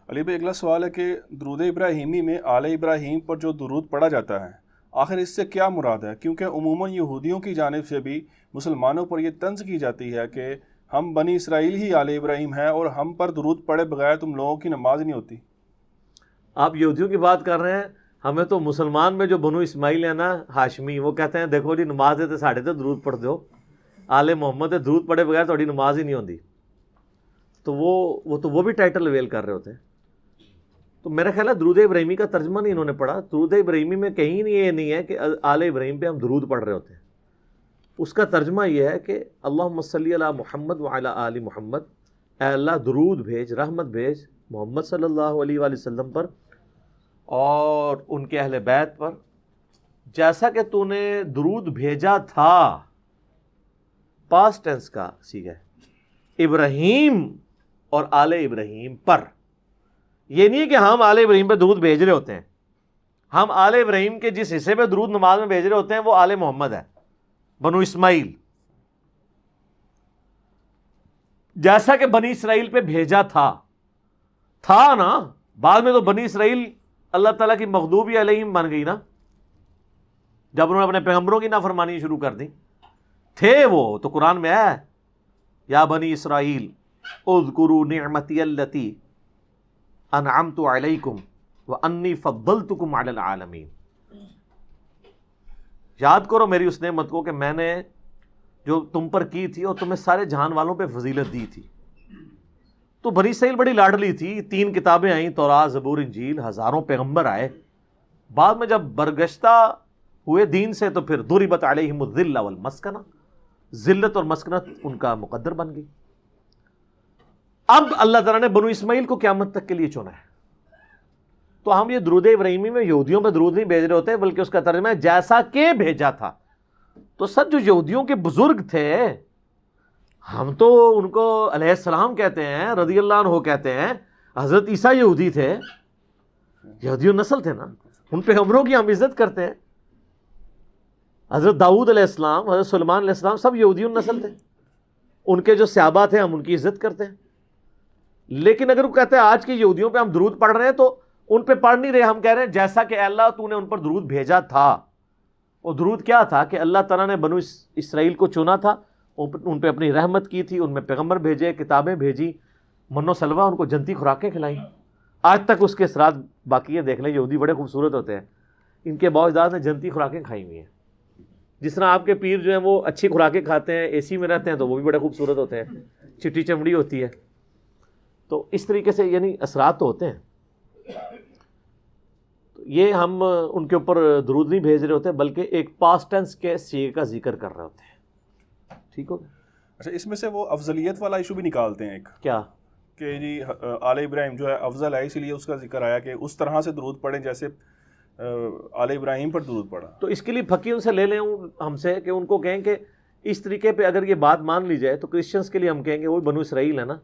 علی بھائی اگلا سوال ہے کہ درود ابراہیمی میں آل ابراہیم پر جو درود پڑھا جاتا ہے آخر اس سے کیا مراد ہے؟ کیونکہ عموماً یہودیوں کی جانب سے بھی مسلمانوں پر یہ طنز کی جاتی ہے کہ ہم بنی اسرائیل ہی آل ابراہیم ہیں اور ہم پر درود پڑھے بغیر تم لوگوں کی نماز نہیں ہوتی۔ آپ یہودیوں کی بات کر رہے ہیں، ہمیں تو مسلمان میں جو بنو اسماعیل ہیں نا ہاشمی، وہ کہتے ہیں دیکھو جی نماز ہے تو ساڑھے تو درود پڑھ دو، آل محمد درود پڑھے بغیر تھوڑی نماز ہی نہیں ہوتی۔ تو وہ بھی ٹائٹل اویل کر رہے ہوتے ہیں۔ تو میرا خیال ہے درود ابراہیمی کا ترجمہ نہیں انہوں نے پڑھا۔ درود ابراہیمی میں کہیں نہیں یہ نہیں ہے کہ آل ابراہیم پہ ہم درود پڑھ رہے ہوتے ہیں۔ اس کا ترجمہ یہ ہے کہ اللہم صلی علی محمد وعلی آل محمد، اے اللہ درود بھیج، رحمت بھیج محمد صلی اللہ علیہ وآلہ وسلم پر اور ان کے اہل بیت پر، جیسا کہ تو نے درود بھیجا تھا، پاسٹ ٹینس کا صیغہ ہے، ابراہیم اور آل ابراہیم پر۔ یہ نہیں ہے کہ ہم آل ابراہیم پہ درود بھیج رہے ہوتے ہیں، ہم آل ابراہیم کے جس حصے پہ درود نماز میں بھیج رہے ہوتے ہیں وہ آل محمد ہے، بنو اسماعیل، جیسا کہ بنی اسرائیل پہ بھیجا تھا نا۔ بعد میں تو بنی اسرائیل اللہ تعالیٰ کی مغضوبی علیہم بن گئی نا، جب انہوں نے اپنے پیغمبروں کی نافرمانی شروع کر دی۔ تھے وہ تو قرآن میں ہے، یا بنی اسرائیل اذکروا نعمتی التی انعمت علیکم وانی فضلتکم علی العالمین۔ یاد کرو میری اس نعمت کو کہ میں نے جو تم پر کی تھی اور تمہیں سارے جہان والوں پہ فضیلت دی تھی۔ تو بنی اسرائیل بڑی لاڈلی تھی، 3 کتابیں آئیں، تورات، زبور، انجیل، ہزاروں پیغمبر آئے۔ بعد میں جب برگشتہ ہوئے دین سے تو پھر ضربت علیہم الذلہ والمسکنہ، ذلت اور مسکنت ان کا مقدر بن گئی۔ اب اللہ تعالیٰ نے بنو اسماعیل کو قیامت تک کے لیے چنا ہے۔ تو ہم یہ درود ابراہیمی میں یہودیوں پہ درود نہیں بھیج رہے ہوتے، بلکہ اس کا ترجمہ ہے جیسا کہ بھیجا تھا۔ تو سر جو یہودیوں کے بزرگ تھے، ہم تو ان کو علیہ السلام کہتے ہیں، رضی اللہ عنہ کہتے ہیں۔ حضرت عیسیٰ یہودی تھے، یہودی نسل تھے نا، ان پیغمبروں کی ہم عزت کرتے ہیں۔ حضرت داؤد علیہ السلام، حضرت سلیمان علیہ السلام سب یہودی نسل تھے، ان کے جو صحابہ تھے ہم ان کی عزت کرتے ہیں۔ لیکن اگر وہ کہتے ہیں آج کے یہودیوں پہ ہم درود پڑھ رہے ہیں، تو ان پہ پڑھ نہیں رہے، ہم کہہ رہے ہیں جیسا کہ اللہ تو نے ان پر درود بھیجا تھا۔ اور درود کیا تھا کہ اللہ تعالیٰ نے بنو اسرائیل کو چنا تھا، ان پہ اپنی رحمت کی تھی، ان میں پیغمبر بھیجے، کتابیں بھیجی، من و سلوہ، ان کو جنتی خوراکیں کھلائیں۔ آج تک اس کے اثرات باقی ہیں۔ دیکھ لیں یہودی بڑے خوبصورت ہوتے ہیں، ان کے باؤ اجداد نے جنتی خوراکیں کھائی ہوئی ہیں۔ جس طرح آپ کے پیر جو ہیں وہ اچھی خوراکیں کھاتے ہیں، اے سی میں رہتے ہیں، تو وہ بھی بڑے خوبصورت ہوتے ہیں، چٹی چمڑی ہوتی ہے۔ تو اس طریقے سے یعنی اثرات تو ہوتے ہیں۔ یہ ہم ان کے اوپر درود نہیں بھیج رہے ہوتے، بلکہ ایک پاسٹ ٹینس کے صیغے کا ذکر کر رہے ہوتے ہیں۔ ٹھیک ہو گیا؟ اچھا، اس میں سے وہ افضلیت والا ایشو بھی نکالتے ہیں ایک، کیا کہ جی آل ابراہیم جو ہے افضل ہے، اسی لیے اس کا ذکر آیا کہ اس طرح سے درود پڑھیں جیسے آل ابراہیم پر درود پڑھا۔ تو اس کے لیے پھکی ان سے لے لیں ہم سے کہ ان کو کہیں کہ اس طریقے پہ اگر یہ بات مان لی جائے تو کرسچنس کے لیے ہم کہیں گے، وہ بنو اسرائیل ہے نا،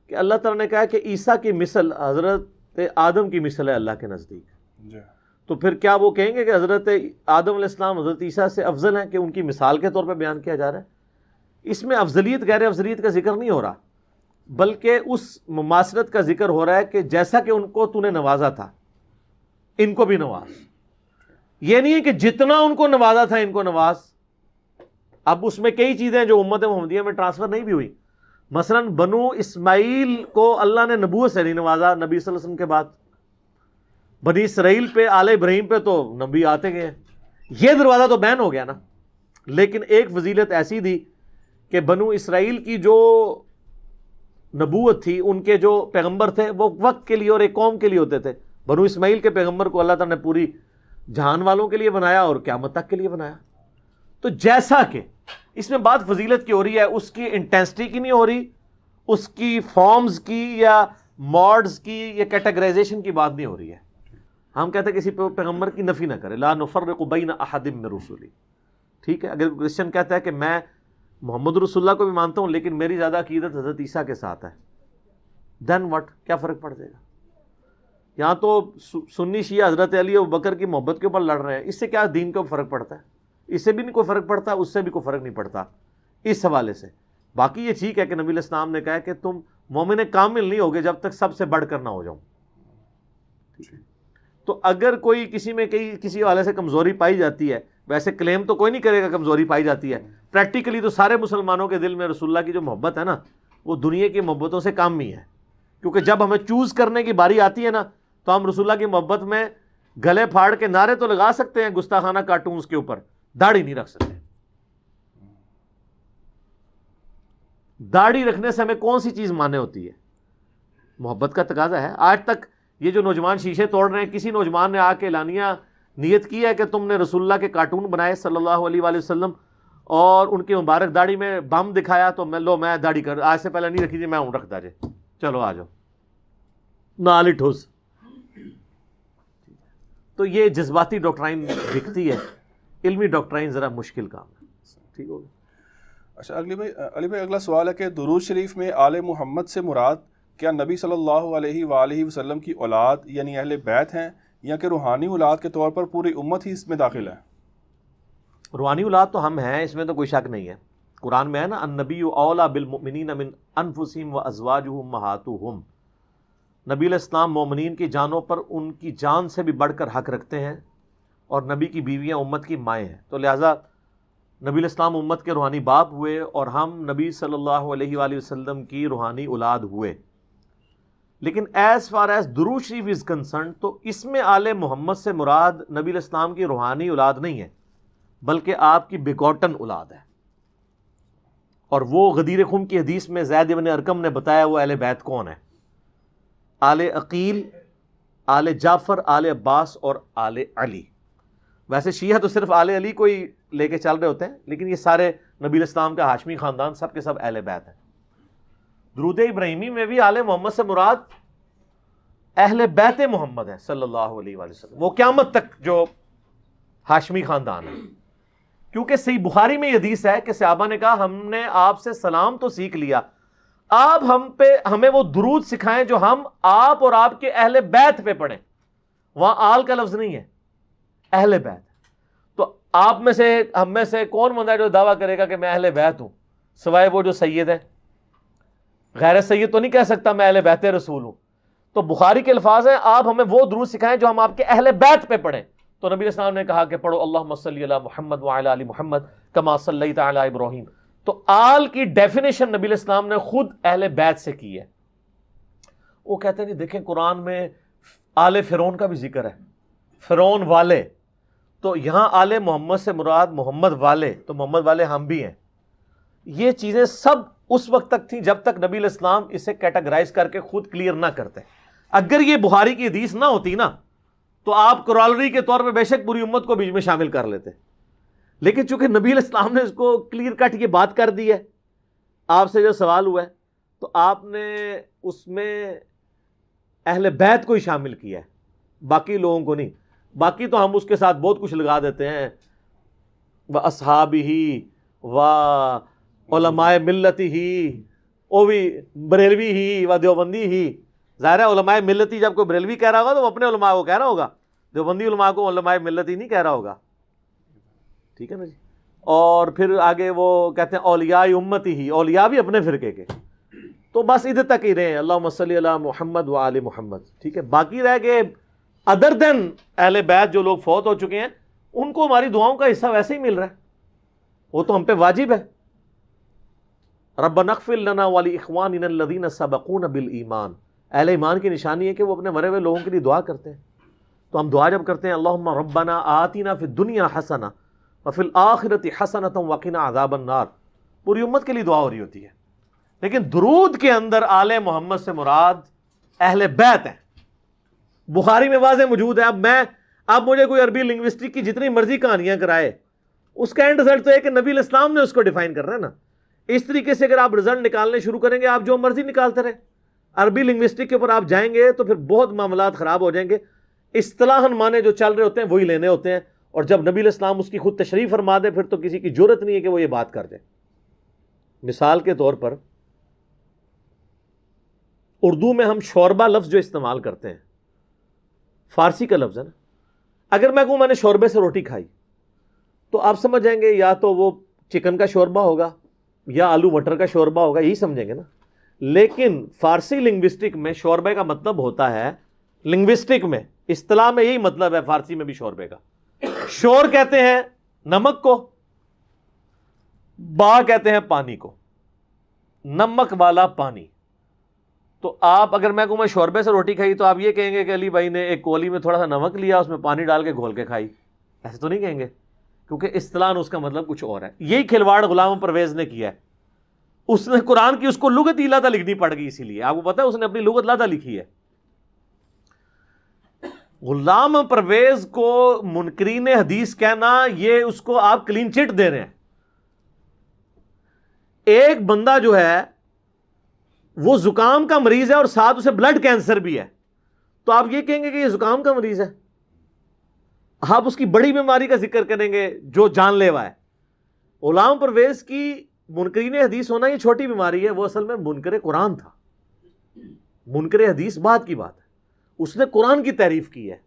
کہ اللہ تعالیٰ نے کہا کہ عیسیٰ کی مثل حضرت آدم کی مثل ہے اللہ کے نزدیک۔ جی، تو پھر کیا وہ کہیں گے کہ حضرت آدم علیہ السلام حضرت عیسیٰ سے افضل ہیں، کہ ان کی مثال کے طور پہ بیان کیا جا رہا ہے؟ اس میں افضلیت غیر افضلیت کا ذکر نہیں ہو رہا، بلکہ اس مماثلت کا ذکر ہو رہا ہے کہ جیسا کہ ان کو تو نے نوازا تھا ان کو بھی نواز۔ یہ نہیں ہے کہ جتنا ان کو نوازا تھا ان کو نواز۔ اب اس میں کئی چیزیں جو امت محمدیہ میں ٹرانسفر نہیں بھی ہوئی، مثلا بنو اسماعیل کو اللہ نے نبوت سے نہیں نوازا نبی صلی اللہ علیہ وسلم کے بعد، بنی اسرائیل پہ آل ابراہیم پہ تو نبی آتے گئے، یہ دروازہ تو بین ہو گیا نا۔ لیکن ایک فضیلت ایسی دی کہ بنو اسرائیل کی جو نبوت تھی، ان کے جو پیغمبر تھے وہ وقت کے لیے اور ایک قوم کے لیے ہوتے تھے۔ بنو اسماعیل کے پیغمبر کو اللہ تعالیٰ نے پوری جہان والوں کے لیے بنایا اور قیامت تک کے لیے بنایا۔ تو جیسا کہ اس میں بات فضیلت کی ہو رہی ہے، اس کی انٹینسٹی کی نہیں ہو رہی، اس کی فارمز کی یا موڈز کی یا کیٹیگرائزیشن کی بات نہیں ہو رہی ہے۔ ہم کہتے ہیں کسی پیغمبر کی نفی نہ کرے، لا نفرق بین احد من رسلی۔ ٹھیک ہے، اگر کرسچن کہتا ہے کہ میں محمد رسول اللہ کو بھی مانتا ہوں لیکن میری زیادہ عقیدت حضرت عیسیٰ کے ساتھ ہے، دین واٹ، کیا فرق پڑ جائے گا؟ یہاں تو سنی شیعہ حضرت علی اور بکر کی محبت کے اوپر لڑ رہے ہیں، اس سے کیا دین کا فرق پڑتا ہے؟ اس سے بھی نہیں کوئی فرق پڑتا، اس سے بھی کوئی فرق نہیں پڑتا اس حوالے سے۔ باقی یہ ٹھیک ہے کہ نبی علیہ السلام نے کہا کہ تم مومن کامل نہیں ہوگے جب تک سب سے بڑھ کر نہ ہو جاؤ۔ تو اگر کوئی کسی میں کسی حوالے سے کمزوری پائی جاتی ہے، ویسے کلیم تو کوئی نہیں کرے گا کمزوری پائی جاتی ہے، پریکٹیکلی تو سارے مسلمانوں کے دل میں رسول اللہ کی جو محبت ہے نا وہ دنیا کی محبتوں سے کم ہی ہے، کیونکہ جب ہمیں چوز کرنے کی باری آتی ہے نا تو ہم رسول اللہ کی محبت میں گلے پھاڑ کے نعرے تو لگا سکتے ہیں گستاخانہ کارٹونز کے اوپر، داڑھی نہیں رکھ سکتے۔ داڑھی رکھنے سے ہمیں کون سی چیز مانے ہوتی ہے؟ محبت کا تقاضا ہے۔ آج تک یہ جو نوجوان شیشے توڑ رہے ہیں، کسی نوجوان نے آ کے اعلانیہ نیت کی ہے کہ تم نے رسول اللہ کے کارٹون بنائے صلی اللہ علیہ وآلہ وسلم اور ان کی مبارک داڑھی میں بم دکھایا تو میں داڑھی کر آج سے پہلے نہیں رکھی تھی، میں ہوں رکھتا جے، چلو آ جاؤ نال ٹھوس۔ تو یہ جذباتی ڈاکٹرائن دکھتی ہے، علمی ڈاکٹرائن ذرا مشکل کام ہے۔ ٹھیک ہوگا۔ اچھا علی بھائی اگلا سوال ہے کہ درود شریف میں آل محمد سے مراد کیا نبی صلی اللہ علیہ وآلہ وسلم کی اولاد یعنی اہل بیت ہیں، یا کہ روحانی اولاد کے طور پر پوری امت ہی اس میں داخل ہے؟ روحانی اولاد تو ہم ہیں، اس میں تو کوئی شک نہیں ہے۔ قرآن میں ہے نا النبی اولیٰ بالمؤمنین من انفسہم وازواجہ امہاتہم، نبی علیہ السلام مومنین کی جانوں پر ان کی جان سے بھی بڑھ کر حق رکھتے ہیں، اور نبی کی بیویاں امت کی مائیں ہیں، تو لہٰذا نبی علیہ السلام امت کے روحانی باپ ہوئے اور ہم نبی صلی اللہ علیہ وآلہ وسلم کی روحانی اولاد ہوئے۔ لیکن ایز فار ایز درود شریف از کنسرن تو اس میں آل محمد سے مراد نبی علیہ السلام کی روحانی اولاد نہیں ہے، بلکہ آپ کی بیگوٹن اولاد ہے۔ اور وہ غدیر خم کی حدیث میں زید بن ارقم نے بتایا وہ اہل بیت کون ہے، آل عقیل، آل جعفر، آل عباس اور آل علی۔ ویسے شیعہ تو صرف آل علی کو ہی لے کے چل رہے ہوتے ہیں، لیکن یہ سارے نبی علیہ السلام کا ہاشمی خاندان سب کے سب اہل بیت ہیں۔ درود ابراہیمی میں بھی آل محمد سے مراد اہل بیت محمد ہیں صلی اللہ علیہ وآلہ وسلم، وہ قیامت تک جو ہاشمی خاندان ہے، کیونکہ صحیح بخاری میں یہ حدیث ہے کہ صحابہ نے کہا ہم نے آپ سے سلام تو سیکھ لیا، آپ ہمیں وہ درود سکھائیں جو ہم آپ اور آپ کے اہل بیت پہ پڑھیں۔ وہاں آل کا لفظ نہیں ہے، اہل بیت۔ تو آپ میں سے ہم میں سے کون بندہ ہے جو دعویٰ کرے گا کہ میں اہل بیت ہوں، سوائے وہ جو سید ہے؟ غیر سید تو نہیں کہہ سکتا میں اہل بیت رسول ہوں۔ تو بخاری کے الفاظ ہیں آپ ہمیں وہ درود سکھائیں جو ہم آپ کے اہل بیت پہ پڑھیں۔ تو نبی علیہ السلام نے کہا کہ پڑھو اللہم صلی علی محمد وعلی آل محمد کما صلیت علی ابراہیم۔ تو آل کی ڈیفینیشن نبی علیہ السلام نے خود اہل بیت سے کی ہے۔ وہ کہتے ہیں دیکھیں قرآن میں آل فرعون کا بھی ذکر ہے، فرعون والے، تو یہاں آل محمد سے مراد محمد والے، تو محمد والے ہم بھی ہیں۔ یہ چیزیں سب اس وقت تک تھیں جب تک نبی علیہ السلام اسے کیٹاگرائز کر کے خود کلیئر نہ کرتے۔ اگر یہ بخاری کی حدیث نہ ہوتی نا تو آپ کرالری کے طور پہ بے شک پوری امت کو بیچ میں شامل کر لیتے، لیکن چونکہ نبی علیہ السلام نے اس کو کلیئر کٹ یہ بات کر دی ہے، آپ سے جو سوال ہوا ہے تو آپ نے اس میں اہل بیت کو ہی شامل کیا ہے، باقی لوگوں کو نہیں۔ باقی تو ہم اس کے ساتھ بہت کچھ لگا دیتے ہیں، وَأَصْحَابِهِ وَعُلَمَاءِ مِلَّتِهِ، وہ بھی بریلوی ہی و دیوبندی ہی۔ ظاہر ہے علماء ملتی جب کوئی بریلوی کہہ رہا ہوگا تو وہ اپنے علماء کو کہہ رہا ہوگا، دیوبندی علماء کو علماء ملتی نہیں کہہ رہا ہوگا، ٹھیک ہے نا جی۔ اور پھر آگے وہ کہتے ہیں اولیاء امتی ہی، اولیاء بھی اپنے فرقے کے۔ تو بس ادھر تک ہی رہے اللہم صلی علی محمد و آل محمد، ٹھیک ہے۔ باقی رہ گئے ادر دین اہل بیت جو لوگ فوت ہو چکے ہیں، ان کو ہماری دعاؤں کا حصہ ویسے ہی مل رہا ہے، وہ تو ہم پہ واجب ہے۔ ربنا اغفر لنا ولاخواننا الذین سبقونا بالایمان، اہل ایمان کی نشانی ہے کہ وہ اپنے مرے ہوئے لوگوں کے لیے دعا کرتے ہیں۔ تو ہم دعا جب کرتے ہیں اللہم ربنا آتنا فی الدنیا حسنہ وفی الآخرۃ حسنۃ وقنا عذاب النار، پوری امت کے لیے دعا ہو رہی ہوتی ہے۔ لیکن درود کے اندر آل محمد سے مراد اہل بیت ہیں، بخاری میں واضح موجود ہے۔ اب مجھے کوئی عربی لنگوسٹک کی جتنی مرضی کہانیاں کرائے، اس کا اینڈ رزلٹ تو ہے کہ نبی علیہ السلام نے اس کو ڈیفائن کرنا ہے نا۔ اس طریقے سے اگر آپ رزلٹ نکالنے شروع کریں گے، آپ جو مرضی نکالتے رہے، عربی لنگوسٹک کے اوپر آپ جائیں گے تو پھر بہت معاملات خراب ہو جائیں گے۔ اصطلاحاً معنی جو چل رہے ہوتے ہیں وہی لینے ہوتے ہیں، اور جب نبی علیہ السلام اس کی خود تشریح فرما دے پھر تو کسی کی جرت نہیں ہے کہ وہ یہ بات کر دے۔ مثال کے طور پر اردو میں ہم شوربہ لفظ جو استعمال کرتے ہیں، فارسی کا لفظ ہے نا۔ اگر میں کہوں میں نے شوربے سے روٹی کھائی تو آپ سمجھ جائیں گے یا تو وہ چکن کا شوربہ ہوگا یا آلو مٹر کا شوربہ ہوگا، یہی سمجھیں گے نا۔ لیکن فارسی لنگوسٹک میں شوربے کا مطلب ہوتا ہے، لنگوسٹک میں اصطلاح میں یہی مطلب ہے فارسی میں بھی شوربے کا. شور کہتے ہیں نمک کو، با کہتے ہیں پانی کو، نمک والا پانی. تو آپ اگر میں کہوں میں شوربے سے روٹی کھائی تو آپ یہ کہیں گے کہ علی بھائی نے ایک کولی میں تھوڑا سا نمک لیا، اس میں پانی ڈال کے گھول کے کھائی، ایسے تو نہیں کہیں گے، کیونکہ اصطلاح اس کا مطلب کچھ اور ہے. یہی کھلواڑ غلام پرویز نے کیا ہے. اس نے قرآن کی اس کو لغت ہی لاتا لکھنی پڑ گئی، اسی لیے آپ کو پتا ہے اس نے اپنی لغت لاتا لکھی ہے. غلام پرویز کو منکرین حدیث کہنا، یہ اس کو آپ کلین چٹ دے رہے ہیں. ایک بندہ جو ہے وہ زکام کا مریض ہے اور ساتھ اسے بلڈ کینسر بھی ہے، تو آپ یہ کہیں گے کہ یہ زکام کا مریض ہے؟ آپ اس کی بڑی بیماری کا ذکر کریں گے جو جان لیوا ہے. غلام پرویز کی منکرین حدیث ہونا یہ چھوٹی بیماری ہے، وہ اصل میں منکر قرآن تھا. منکر حدیث بعد کی بات ہے، اس نے قرآن کی تعریف کی ہے،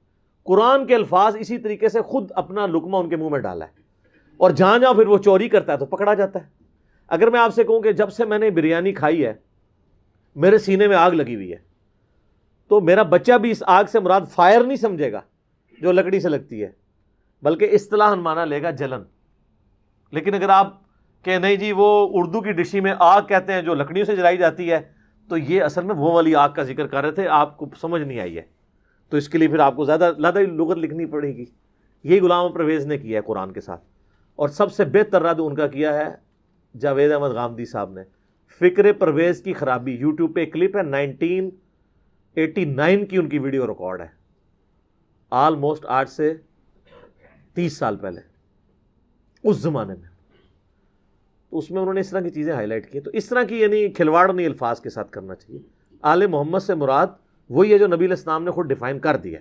قرآن کے الفاظ اسی طریقے سے خود اپنا لقمہ ان کے منہ میں ڈالا ہے، اور جہاں جہاں پھر وہ چوری کرتا ہے تو پکڑا جاتا ہے. اگر میں آپ سے کہوں کہ جب سے میں نے بریانی کھائی ہے میرے سینے میں آگ لگی ہوئی ہے، تو میرا بچہ بھی اس آگ سے مراد فائر نہیں سمجھے گا جو لکڑی سے لگتی ہے، بلکہ اصطلاحاً مانا لے گا جلن. لیکن اگر آپ کہ نہیں جی وہ اردو کی ڈشی میں آگ کہتے ہیں جو لکڑیوں سے جلائی جاتی ہے، تو یہ اصل میں وہ والی آگ کا ذکر کر رہے تھے، آپ کو سمجھ نہیں آئی ہے، تو اس کے لیے پھر آپ کو زیادہ لغت لکھنی پڑے گی. یہی غلام پرویز نے کیا ہے قرآن کے ساتھ. اور سب سے بہتر رد ان کا کیا ہے جاوید احمد غامدی صاحب نے. فکر پرویز کی خرابی، یوٹیوب پہ ایک کلپ ہے 1989 کی ان کی ویڈیو ریکارڈ ہے، آلموسٹ آج سے 30 سال پہلے اس زمانے میں. تو اس میں انہوں نے اس طرح کی چیزیں ہائی لائٹ کی. تو اس طرح کی یعنی کھلواڑ نہیں الفاظ کے ساتھ کرنا چاہیے. آل محمد سے مراد وہی ہے جو نبی علیہ السلام نے خود ڈیفائن کر دیا.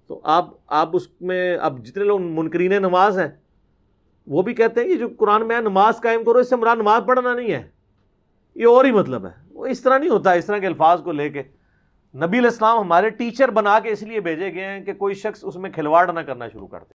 تو آپ اس میں اب جتنے لوگ منکرین نماز ہیں وہ بھی کہتے ہیں کہ جو قرآن میں ہے نماز قائم کرو، اس سے مراد نماز پڑھنا نہیں ہے، یہ اور ہی مطلب ہے. وہ اس طرح نہیں ہوتا. اس طرح کے الفاظ کو لے کے نبی علیہ السلام ہمارے ٹیچر بنا کے اس لیے بھیجے گئے ہیں کہ کوئی شخص اس میں کھلواڑ نہ کرنا شروع کر دے.